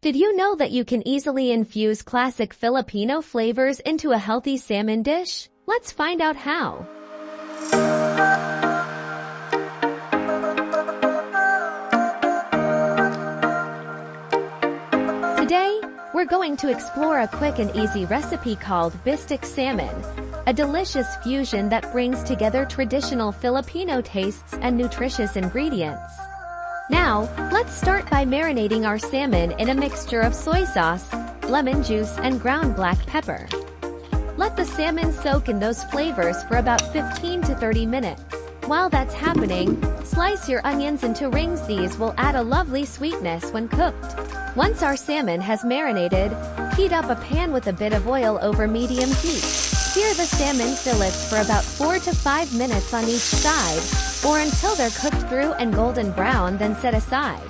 Did you know that you can easily infuse classic Filipino flavors into a healthy salmon dish? Let's find out how. Today, we're going to explore a quick and easy recipe called Bistek Salmon, a delicious fusion that brings together traditional Filipino tastes and nutritious ingredients. Now, let's start by marinating our salmon in a mixture of soy sauce, lemon juice, and ground black pepper. Let the salmon soak in those flavors for about 15 to 30 minutes. While that's happening, slice your onions into rings. These will add a lovely sweetness when cooked. Once our salmon has marinated, heat up a pan with a bit of oil over medium heat. Sear the salmon fillets for about 4 to 5 minutes on each side, or until they're cooked through and golden brown, then set aside.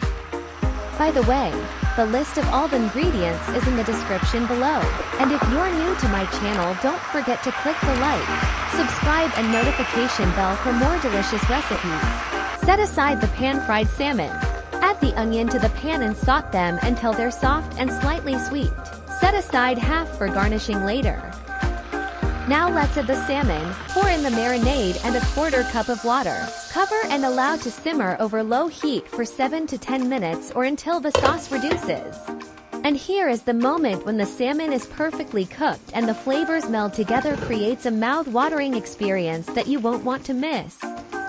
By the way, the list of all the ingredients is in the description below. And if you're new to my channel, don't forget to click the like, subscribe and notification bell for more delicious recipes. Set aside the pan-fried salmon. Add the onion to the pan and saute them until they're soft and slightly sweet. Set aside half for garnishing later. Now let's add the salmon, pour in the marinade and a 1/4 cup of water. Cover and allow to simmer over low heat for 7 to 10 minutes or until the sauce reduces. And here is the moment when the salmon is perfectly cooked and the flavors meld together, creates a mouth-watering experience that you won't want to miss.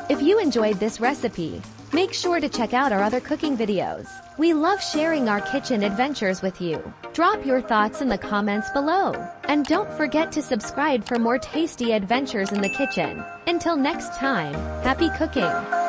If you enjoyed this recipe, make sure to check out our other cooking videos. We love sharing our kitchen adventures with you. Drop your thoughts in the comments below. And don't forget to subscribe for more tasty adventures in the kitchen. Until next time, happy cooking!